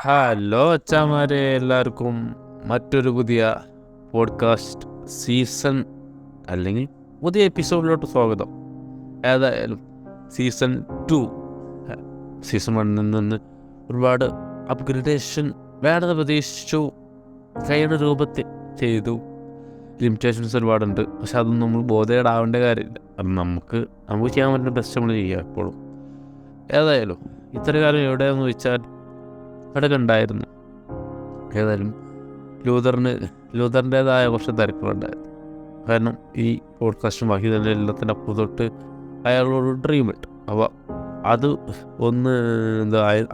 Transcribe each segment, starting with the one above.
Hello അച്ചാമാരെ, എല്ലാവർക്കും മറ്റൊരു പുതിയ പോഡ്കാസ്റ്റ് സീസൺ അല്ലെങ്കിൽ പുതിയ എപ്പിസോഡിലോട്ട് സ്വാഗതം. ഏതായാലും സീസൺ 2 സീസൺ 1 നിന്ന് ഒരുപാട് അപ്ഗ്രഡേഷൻ വേണമെന്ന് പ്രതീക്ഷിച്ചു, കഴിയുന്ന രൂപത്തിൽ ചെയ്തു. ലിമിറ്റേഷൻസ് ഒരുപാടുണ്ട്, പക്ഷെ അതൊന്നും നമ്മൾ ബോധേടാവേണ്ട കാര്യമില്ല. അത് നമുക്ക് ചെയ്യാൻ പറ്റുന്ന ബെസ്റ്റ് നമ്മൾ ചെയ്യുക എപ്പോഴും. ഏതായാലും ഇത്ര കാലം എവിടെയാണെന്ന് വെച്ചാൽ അവിടെയൊക്കെ ഉണ്ടായിരുന്നു. ഏതായാലും ലൂതറിൻ്റേതായ കുറച്ച് തിരക്കുകളുണ്ടായിരുന്നു. കാരണം ഈ പോഡ്കാസ്റ്റും ബാക്കി തന്നെ എല്ലാത്തിൻ്റെ അപ്പുറം തൊട്ട് അയാളോട് ഡ്രീം ഇട്ട്. അപ്പോൾ അത് ഒന്ന്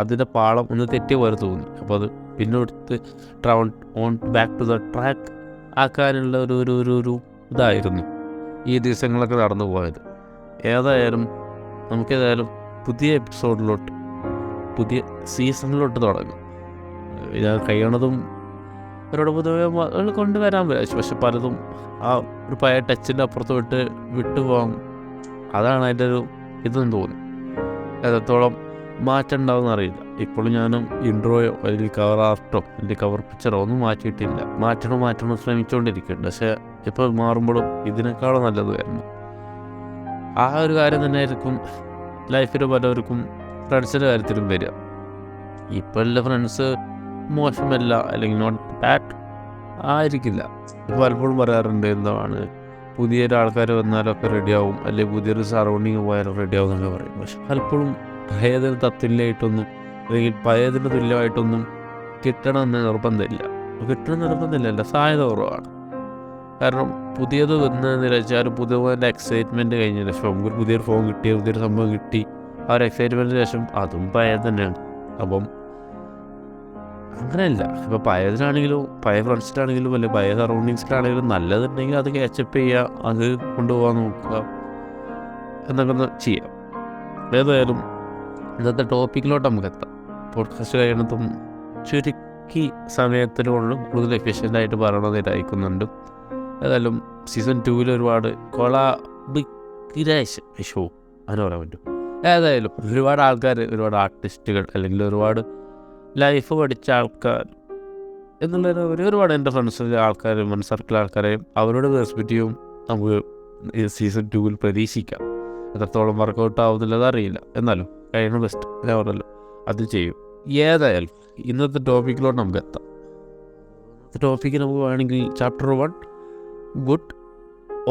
അതിൻ്റെ പാളം ഒന്ന് തെറ്റിയ പോലെ തോന്നി. അപ്പോൾ അത് പിന്നോട്ട് ബാക്ക് ടു ദ ട്രാക്ക് ആക്കാനുള്ള ഒരു ഇതായിരുന്നു ഈ ദിവസങ്ങളൊക്കെ നടന്നു പോയത്. ഏതായാലും നമുക്കേതായാലും പുതിയ എപ്പിസോഡിലോട്ട്, പുതിയ സീസണിലോട്ട് തുടങ്ങും. ഞാൻ കഴിയണതും അവരോട് പൊതുവെ കൊണ്ടുവരാൻ വിചാരിച്ചു, പക്ഷെ പലതും ആ ഒരു പഴയ ടച്ചിൻ്റെ അപ്പുറത്ത് വിട്ടുപോകാം. അതാണ് അതിൻ്റെ ഒരു ഇതെന്ന് തോന്നി. എത്രത്തോളം മാറ്റം ഉണ്ടാവും അറിയില്ല. ഇപ്പോഴും ഞാനും ഇൻട്രോയോ അല്ലെങ്കിൽ കവർ ആർട്ടോ അല്ലെങ്കിൽ കവർ പിക്ചറോ ഒന്നും മാറ്റിയിട്ടില്ല. മാറ്റണം ശ്രമിച്ചുകൊണ്ടിരിക്കുന്നുണ്ട്. പക്ഷേ ഇപ്പോൾ മാറുമ്പോഴും ഇതിനേക്കാളും നല്ലത് വരണം. ആ ഒരു കാര്യം തന്നെയായിരിക്കും ലൈഫിൽ പലവർക്കും ഫ്രണ്ട്സിൻ്റെ കാര്യത്തിലും വരിക. ഇപ്പോഴുള്ള ഫ്രണ്ട്സ് മോശമല്ല അല്ലെങ്കിൽ നോട്ട് ബാഡ് ആയിരിക്കില്ല. ഇപ്പോൾ പലപ്പോഴും പറയാറുണ്ട്, എന്താണ് പുതിയൊരാൾക്കാർ വന്നാലൊക്കെ റെഡിയാവും, അല്ലെങ്കിൽ പുതിയൊരു സറൗണ്ടിങ് പോയാലും റെഡിയാവും എന്നൊക്കെ പറയും. പക്ഷെ പലപ്പോഴും പഴയതിന് തത്തുല്യമായിട്ടൊന്നും അല്ലെങ്കിൽ പഴയതിന് തുല്യമായിട്ടൊന്നും കിട്ടണമെന്ന് നിർബന്ധമില്ല. സാധ്യത കുറവാണ്. കാരണം പുതിയത് വന്നതെന്ന് വെച്ചാൽ പുതിയതിൻ്റെ എക്സൈറ്റ്മെൻറ്റ് കഴിഞ്ഞ ശേഷം നമുക്കൊരു പുതിയൊരു ഫോൺ കിട്ടി, പുതിയൊരു സംഭവം കിട്ടി, ആ ഒരു എക്സൈറ്റ്മെൻറ്റിന് ശേഷം അതും പഴയത് തന്നെയാണ്. അപ്പം അങ്ങനെയല്ല. ഇപ്പോൾ പഴയതിനാണെങ്കിലും പഴയ ഫ്രണ്ട്സിനാണെങ്കിലും അല്ലെങ്കിൽ പഴയ സറൗണ്ടിങ്സിലാണെങ്കിലും നല്ലതുണ്ടെങ്കിൽ അത് ക്യാച്ചപ്പ് ചെയ്യുക, അത് കൊണ്ടുപോകാൻ നോക്കുക, എന്നൊക്കെ ഒന്ന് ചെയ്യാം. ഏതായാലും ഇന്നത്തെ ടോപ്പിക്കിലോട്ട് നമുക്ക് എത്താം. പോഡ്കാസ്റ്റ് കഴിയണതും ചുരുക്കി സമയത്തിനുള്ളിൽ കൂടുതൽ എഫിഷ്യൻ്റായിട്ട് പറയണമെന്നായിരിക്കുന്നുണ്ട്. ഏതായാലും സീസൺ 2 ഒരുപാട് ഷോ അങ്ങനെ പറയാൻ പറ്റും. ഏതായാലും ഒരുപാട് ആൾക്കാർ, ഒരുപാട് ആർട്ടിസ്റ്റുകൾ അല്ലെങ്കിൽ ഒരുപാട് ലൈഫ് പഠിച്ച ആൾക്കാർ എന്നുള്ള ഒരുപാട് എൻ്റെ ഫ്രണ്ട്സിൻ്റെ ആൾക്കാരും എൻ്റെ സർക്കിൾ ആൾക്കാരെയും അവരുടെ പെർസ്പെക്റ്റീവും നമുക്ക് ഈ സീസൺ 2 പ്രതീക്ഷിക്കാം. എത്രത്തോളം വർക്കൗട്ട് ആവുന്നില്ലത് അറിയില്ല, എന്നാലും കഴിയുന്ന ബെസ്റ്റ് ഞാൻ പറഞ്ഞല്ലോ അത് ചെയ്യും. ഏതായാലും ഇന്നത്തെ ടോപ്പിക്കിലോട്ട് നമുക്ക് എത്താം. ടോപ്പിക്ക് നമുക്ക് വേണമെങ്കിൽ ചാപ്റ്റർ 1 ഗുഡ്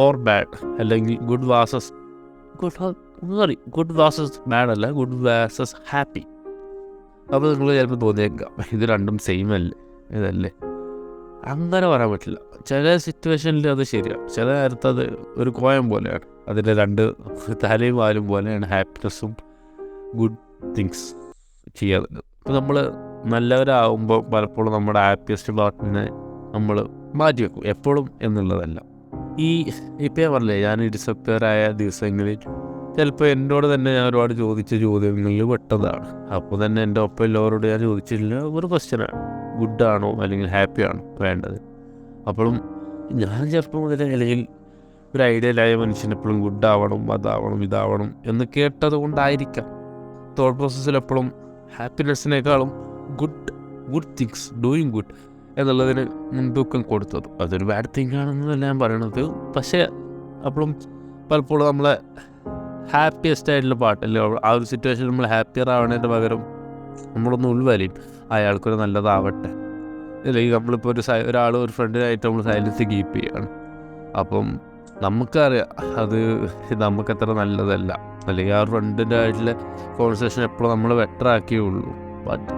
ഓർ ബാഡ്, അല്ലെങ്കിൽ ഗുഡ് വാസസ് ബാഡ് അല്ല, ഗുഡ് വാസസ് ഹാപ്പി. അപ്പോൾ നിങ്ങൾ ചിലപ്പോൾ തോന്നിയേക്കാം ഇത് രണ്ടും സെയിം അല്ലേ, ഇതല്ലേ. അങ്ങനെ പറയാൻ പറ്റില്ല. ചില സിറ്റുവേഷനിൽ അത് ശരിയാണ്, ചില നേരത്ത് അത് ഒരു കോയം പോലെയാണ്. അതിൻ്റെ രണ്ട് തലയും വാലും പോലെയാണ് ഹാപ്പിനെസ്സും ഗുഡ് തിങ്സ് ചെയ്യാറുണ്ട്. ഇപ്പോൾ നമ്മൾ നല്ലവരാകുമ്പോൾ പലപ്പോഴും നമ്മുടെ ഹാപ്പിയസ്റ്റ് പാർട്ടിനെ നമ്മൾ മാറ്റിവെക്കും, എപ്പോഴും എന്നുള്ളതല്ല. ഇപ്പോൾ ഞാൻ പറഞ്ഞില്ലേ, ഞാൻ ഡിസപ്പയറായ ദിവസങ്ങളിൽ ചിലപ്പോൾ എന്നോട് തന്നെ ഞാൻ ഒരുപാട് ചോദിച്ച ചോദ്യങ്ങളിൽ പെട്ടതാണ്. അപ്പോൾ തന്നെ എൻ്റെ ഒപ്പം എല്ലാവരോട് ഞാൻ ചോദിച്ചില്ല ഒരു ക്വസ്റ്റ്യനാണ്, ഗുഡാണോ അല്ലെങ്കിൽ ഹാപ്പിയാണോ വേണ്ടത്. അപ്പോഴും ഞാൻ ചെറുപ്പം മുതലേ അല്ലെങ്കിൽ ഒരു ഐഡിയലായ മനുഷ്യൻ എപ്പോഴും ഗുഡാവണം, അതാവണം, ഇതാവണം എന്ന് കേട്ടത് കൊണ്ടായിരിക്കാം തോട്ട് പ്രോസസ്സിൽ എപ്പോഴും ഹാപ്പിനെസ്സിനേക്കാളും ഗുഡ് തിങ്സ്, ഡൂയിങ് ഗുഡ് എന്നുള്ളതിന് മുൻതൂക്കം കൊടുത്തത്. അതൊരു ബാഡ് തിങ് ആണെന്നല്ല ഞാൻ പറയണത്. പക്ഷേ അപ്പോഴും പലപ്പോഴും നമ്മളെ ഹാപ്പിയസ്റ്റ് ആയിട്ടുള്ള പാട്ടല്ലേ, ആ ഒരു സിറ്റുവേഷൻ നമ്മൾ ഹാപ്പിയർ ആവണതിൻ്റെ പകരം നമ്മളൊന്ന് ഉൾവലിയും അയാൾക്കൊരു നല്ലതാവട്ടെ. അല്ലെങ്കിൽ നമ്മളിപ്പോൾ ഒരാൾ ഒരു ഫ്രണ്ടിനായിട്ട് നമ്മൾ സൈലൻസ് കീപ്പ് ചെയ്യുകയാണ്. അപ്പം നമുക്കറിയാം അത് നമുക്കത്ര നല്ലതല്ല, അല്ലെങ്കിൽ ആ ഫ്രണ്ടിൻ്റെ ആയിട്ടുള്ള കോൺവെർസേഷൻ എപ്പോഴും നമ്മൾ ബെറ്റർ ആക്കിയുള്ളൂ. ബട്ട്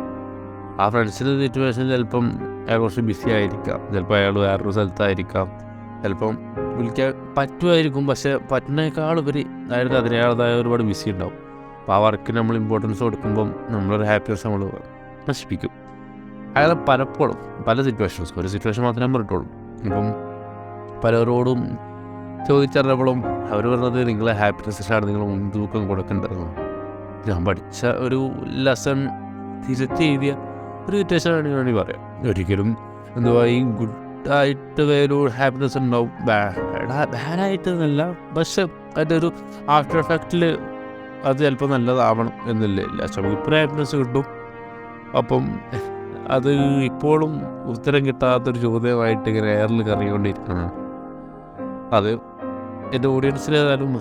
ആ ഫ്രണ്ട്സിൻ്റെ സിറ്റുവേഷൻ ചിലപ്പം അയാൾ കുറച്ച് ബിസി ആയിരിക്കാം, ചിലപ്പോൾ അയാൾ വേറൊരു സ്ഥലത്തായിരിക്കാം, ചിലപ്പം വിളിക്കാൻ പറ്റുമായിരിക്കും, പക്ഷേ പറ്റുന്നതിനേക്കാൾ ഉപരി അയാൾക്ക് അതിനേതായ ഒരുപാട് ബിസി ഉണ്ടാവും. അപ്പോൾ ആ വർക്കിന് നമ്മൾ ഇമ്പോർട്ടൻസ് കൊടുക്കുമ്പം നമ്മളൊരു ഹാപ്പിനെസ് നമ്മൾ നശിപ്പിക്കും. അയാളെ പലപ്പോഴും പല സിറ്റുവേഷൻസ്, ഒരു സിറ്റുവേഷൻ മാത്രമേ പറഞ്ഞിട്ടുള്ളൂ. ഇപ്പം പലരോടും ചോദിച്ചറിഞ്ഞപ്പോഴും അവർ പറഞ്ഞത് നിങ്ങളെ ഹാപ്പിനെസ്സിനാണ് നിങ്ങൾ മുൻതൂക്കം കൊടുക്കേണ്ടതെന്ന്. ഞാൻ പഠിച്ച ഒരു ലെസൺ തിരുത്തി എഴുതിയ ഒരു സിറ്റുവേഷനാണ് വേണമെങ്കിൽ പറയാം. ഒരിക്കലും ഈ ഗുഡായിട്ട് വേറൊരു ഹാപ്പിനെസ് ഉണ്ടാവും, ബാഡായിട്ട് എന്നല്ല, പക്ഷെ അതിൻ്റെ ഒരു ആഫ്റ്റർ എഫക്റ്റിൽ അത് ചിലപ്പോൾ നല്ലതാവണം എന്നില്ല. നമുക്ക് ഇപ്പോൾ ഹാപ്പിനെസ് കിട്ടും, അപ്പം അത് ഇപ്പോഴും ഉത്തരം കിട്ടാത്തൊരു ചോദ്യമായിട്ട് ഇങ്ങനെ എയറിൽ കറങ്ങിക്കൊണ്ടിരിക്കുകയാണ്. അത് എൻ്റെ ഓഡിയൻസിന് ഏതായാലും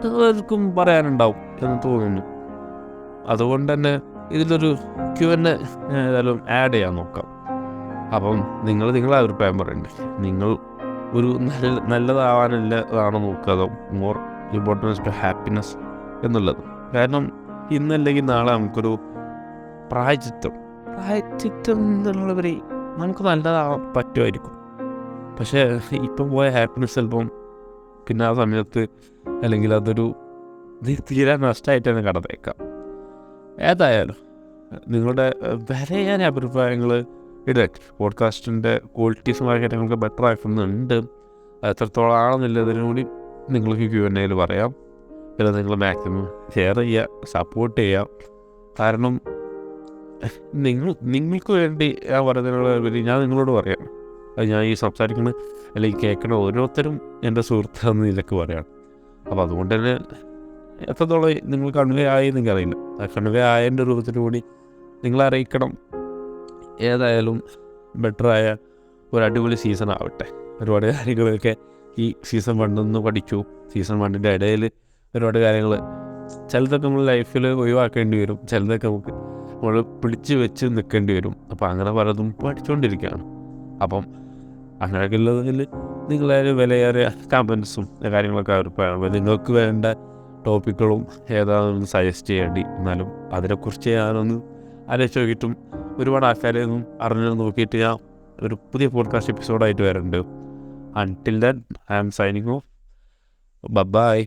എല്ലാവർക്കും പറയാനുണ്ടാവും എന്ന് തോന്നുന്നു. അതുകൊണ്ട് തന്നെ ഇതിലൊരു Q&A ഏതായാലും ആഡ് ചെയ്യാൻ നോക്കാം. അപ്പം നിങ്ങളെ അഭിപ്രായം പറയണ്ടേ, നിങ്ങൾ ഒരു നല്ലതാവാനുള്ളതാണോ നോക്കുക, അതോ മോർ ഇമ്പോർട്ടൻസ് ടു ഹാപ്പിനെസ് എന്നുള്ളത്? കാരണം ഇന്നല്ലെങ്കിൽ നാളെ നമുക്കൊരു പ്രായച്ചിത്തം എന്നുള്ളവരെ നമുക്ക് നല്ലതാവാൻ പറ്റുമായിരിക്കും. പക്ഷേ ഇപ്പം പോയ ഹാപ്പിനെസ് ചിലപ്പം പിന്നെ ആ സമയത്ത് അല്ലെങ്കിൽ അതൊരു തീരെ നഷ്ടമായിട്ട് തന്നെ കടന്നേക്കാം. ഏതായാലും നിങ്ങളുടെ വരെയാൻ അഭിപ്രായങ്ങൾ ഇടട്ടെ. പോഡ്കാസ്റ്റിൻ്റെ ക്വാളിറ്റീസുമായി കാര്യങ്ങൾക്ക് ബെറ്റർ ആക്കുന്നുണ്ട്. എത്രത്തോളം ആണെന്നുള്ളതിനും കൂടി നിങ്ങൾക്ക് Q&Aയിൽ പറയാം. പിന്നെ നിങ്ങൾ മാക്സിമം ഷെയർ ചെയ്യുക, സപ്പോർട്ട് ചെയ്യുക. കാരണം നിങ്ങൾക്ക് വേണ്ടി ഞാൻ പറയുന്നതിനുള്ള ഞാൻ നിങ്ങളോട് പറയാം. അത് ഞാൻ ഈ സംസാരിക്കുന്ന അല്ലെങ്കിൽ കേൾക്കുന്ന ഓരോരുത്തരും എൻ്റെ സുഹൃത്താണെന്ന് ഇതിലൊക്കെ പറയാം. അപ്പോൾ അതുകൊണ്ട് തന്നെ എത്രത്തോളം നിങ്ങൾ കൺവേ ആയി എനിക്കറിയില്ല. ആ കൺവേ ആയതിൻ്റെ രൂപത്തിൽ കൂടി നിങ്ങളെ അറിയിക്കണം. ഏതായാലും ബെറ്ററായ ഒരു അടിപൊളി സീസൺ ആവട്ടെ. ഒരുപാട് കാര്യങ്ങളൊക്കെ ഈ സീസൺ 1 പഠിച്ചു. സീസൺ 1ൻ്റെ ഇടയിൽ ഒരുപാട് കാര്യങ്ങൾ ചിലതൊക്കെ നമ്മൾ ലൈഫിൽ ഒഴിവാക്കേണ്ടി വരും, ചിലതൊക്കെ നമ്മൾ പിടിച്ച് വെച്ച് നിൽക്കേണ്ടി വരും. അപ്പോൾ അങ്ങനെ പലതും പഠിച്ചുകൊണ്ടിരിക്കുകയാണ്. അപ്പം അങ്ങനെയൊക്കെ ഉള്ളതിൽ നിങ്ങളായാലും വിലയേറിയ കമൻസും കാര്യങ്ങളൊക്കെ അഭിപ്രായം നിങ്ങൾക്ക് വേണ്ട ടോപ്പിക്കുകളും ഏതാണെന്ന് സജസ്റ്റ് ചെയ്യേണ്ടി. എന്നാലും അതിനെക്കുറിച്ച് ഞാനൊന്ന് ആലോചിച്ച് നോക്കിയിട്ടും ഒരുപാട് ആൾക്കാരെയൊന്നും അറിഞ്ഞു നോക്കിയിട്ട് ഞാൻ ഒരു പുതിയ പോഡ്കാസ്റ്റ് എപ്പിസോഡായിട്ട് വരുന്നുണ്ട്. Until then I am signing off. By.